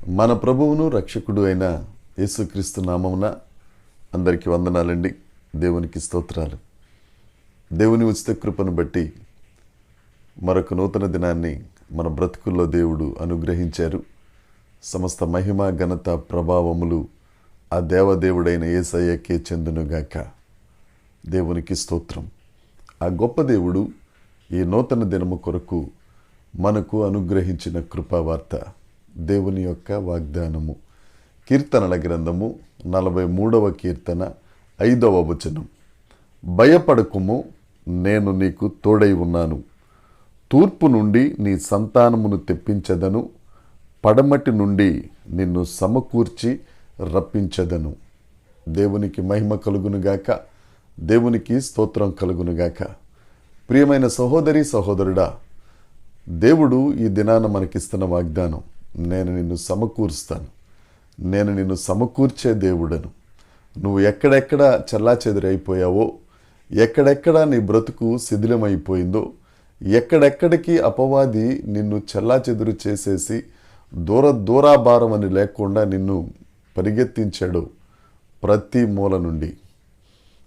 మన ప్రభువును రక్షకుడు అయిన యేసుక్రీస్తు నామమున అందరికీ వందనాలండి. దేవునికి స్తోత్రాలు. దేవుని ఉచిత కృపను బట్టి మరొక నూతన దినాన్ని మన బ్రతుకుల్లో దేవుడు అనుగ్రహించారు. సమస్త మహిమ ఘనత ప్రభావములు ఆ దేవదేవుడైన యేసయ్యకే చెందునుగాక. దేవునికి స్తోత్రం. ఆ గొప్ప దేవుడు ఈ నూతన దినము కొరకు మనకు అనుగ్రహించిన కృపావార్త, దేవుని యొక్క వాగ్దానము. కీర్తనల గ్రంథము 43వ కీర్తన 5వ వచనం. భయపడకుము, నేను నీకు తోడై ఉన్నాను. తూర్పు నుండి నీ సంతానమును తెప్పించదను, పడమటి నుండి నిన్ను సమకూర్చి రప్పించదను. దేవునికి మహిమ కలుగునుగాక, దేవునికి స్తోత్రం కలుగునుగాక. ప్రియమైన సహోదరి సహోదరుడా, దేవుడు ఈ దినాన మనకిస్తున్న వాగ్దానం, నేను నిన్ను సమకూరుస్తాను. నేను నిన్ను సమకూర్చే దేవుడను. నువ్వు ఎక్కడెక్కడ చెల్లాచెదురైపోయావో, ఎక్కడెక్కడ నీ బ్రతుకు శిథిలమైపోయిందో, ఎక్కడెక్కడికి అపవాది నిన్ను చెల్లాచెదురు చేసేసి దూరాభారం అని లేకుండా నిన్ను పరిగెత్తించాడో, ప్రతి మూల నుండి,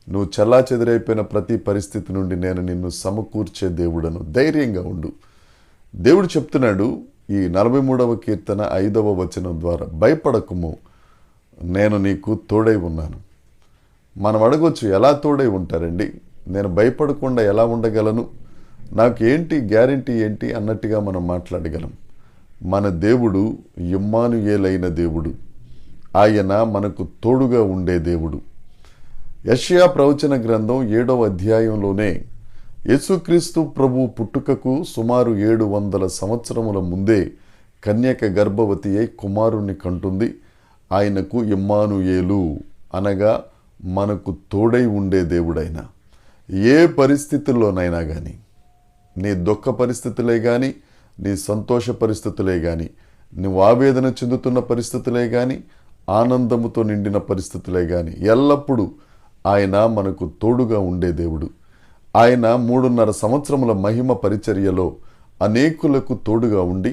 నువ్వు చెల్లాచెదురైపోయిన ప్రతి పరిస్థితి నుండి నేను నిన్ను సమకూర్చే దేవుడను. ధైర్యంగా ఉండు. దేవుడు చెప్తున్నాడు ఈ 43వ కీర్తన 5వ వచనం ద్వారా, భయపడకుము, నేను నీకు తోడై ఉన్నాను. మనం అడగొచ్చు, ఎలా తోడై ఉంటారండి? నేను భయపడకుండా ఎలా ఉండగలను? నాకు ఏంటి గ్యారెంటీ ఏంటి అన్నట్టుగా మనం మాట్లాడగలం. మన దేవుడు ఇమ్మానుయేలైన దేవుడు. ఆయన మనకు తోడుగా ఉండే దేవుడు. యెషయా ప్రవచన గ్రంథం 7వ అధ్యాయంలోనే యేసుక్రీస్తు ప్రభు పుట్టుకకు సుమారు 700 సంవత్సరముల ముందే కన్యక గర్భవతి అయి కుమారుణ్ణి కంటుంది. ఆయనకు ఇమ్మానుయేలు అనగా మనకు తోడై ఉండే దేవుడైన. ఏ పరిస్థితుల్లోనైనా కానీ, నీ దుఃఖ పరిస్థితులే కానీ, నీ సంతోష పరిస్థితులే కానీ, నువ్వు ఆవేదన చెందుతున్న పరిస్థితులే కానీ, ఆనందముతో నిండిన పరిస్థితులే కానీ, ఎల్లప్పుడూ ఆయన మనకు తోడుగా ఉండే దేవుడు. ఆయన 3.5 సంవత్సరముల మహిమ పరిచర్యలో అనేకులకు తోడుగా ఉండి,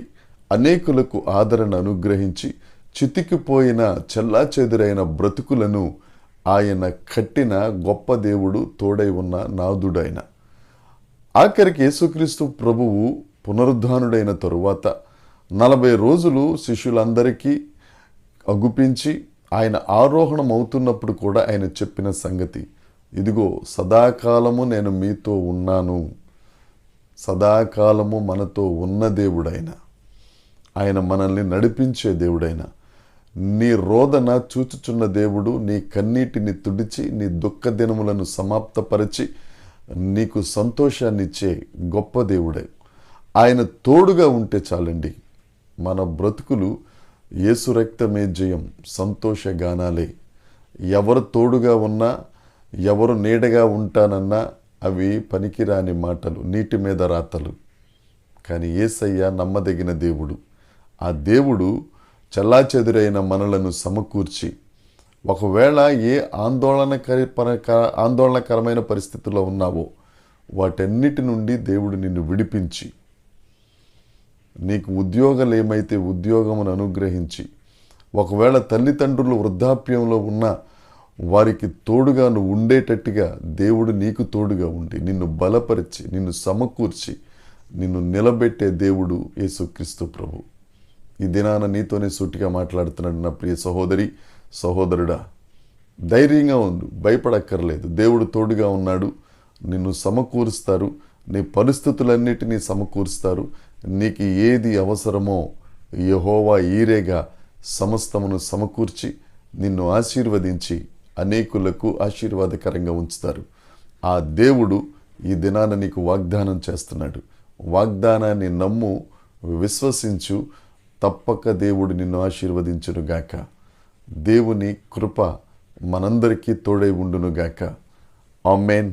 అనేకులకు ఆదరణ అనుగ్రహించి, చితికిపోయిన చెల్లాచెదురైన బ్రతుకులను ఆయన కట్టిన గొప్ప దేవుడు, తోడై ఉన్న నాదుడైన. ఆఖరికి యేసుక్రీస్తు ప్రభువు పునరుద్ధానుడైన తరువాత 40 రోజులు శిష్యులందరికీ అగుపించి ఆయన ఆరోహణం అవుతున్నప్పుడు కూడా ఆయన చెప్పిన సంగతి, ఇదిగో సదాకాలము నేను మీతో ఉన్నాను. సదాకాలము మనతో ఉన్న దేవుడైన ఆయన, మనల్ని నడిపించే దేవుడైన, నీ రోదన చూచుచున్న దేవుడు, నీ కన్నీటిని తుడిచి నీ దుఃఖ దినములను సమాప్తపరిచి నీకు సంతోషాన్నిచ్చే గొప్ప దేవుడే. ఆయన తోడుగా ఉంటే చాలండి. మన బ్రతుకులు యేసు రక్తమే జయం, సంతోషగానాలే. ఎవరు తోడుగా ఉన్నా, ఎవరు నీడగా ఉంటానన్నా అవి పనికిరాని మాటలు, నీటి మీద రాతలు. కానీ యేసయ్య నమ్మదగిన దేవుడు. ఆ దేవుడు చెల్లాచెదురైన మనలను సమకూర్చి, ఒకవేళ ఏ ఆందోళనకరమైన పరిస్థితుల్లో ఉన్నావో వాటన్నిటి నుండి దేవుడు నిన్ను విడిపించి, నీకు ఉద్యోగాలు ఏమైతే ఉద్యోగమును అనుగ్రహించి, ఒకవేళ తల్లిదండ్రులు వృద్ధాప్యంలో ఉన్న వారికి తోడుగా నువ్వు ఉండేటట్టుగా దేవుడు నీకు తోడుగా ఉండి నిన్ను బలపరిచి, నిన్ను సమకూర్చి, నిన్ను నిలబెట్టే దేవుడు యేసుక్రీస్తు ప్రభు. ఈ దినాన నీతోనే సూటిగా మాట్లాడుతున్నాడు నా ప్రియ సహోదరి సహోదరుడా. ధైర్యంగా ఉండు, భయపడక్కర్లేదు. దేవుడు తోడుగా ఉన్నాడు. నిన్ను సమకూరుస్తారు, నీ పరిస్థితులన్నిటినీ సమకూరుస్తారు. నీకు ఏది అవసరమో యెహోవా ఈరేగా సమస్తమును సమకూర్చి నిన్ను ఆశీర్వదించి అనేకులకు ఆశీర్వాదకరంగా ఉంచుతారు. ఆ దేవుడు ఈ దినాన నీకు వాగ్దానం చేస్తున్నాడు. వాగ్దానాన్ని నమ్ము, విశ్వసించు, తప్పక దేవుడు నిన్ను ఆశీర్వదించునుగాక. దేవుని కృప మనందరికీ తోడై ఉండునుగాక. ఆమేన్.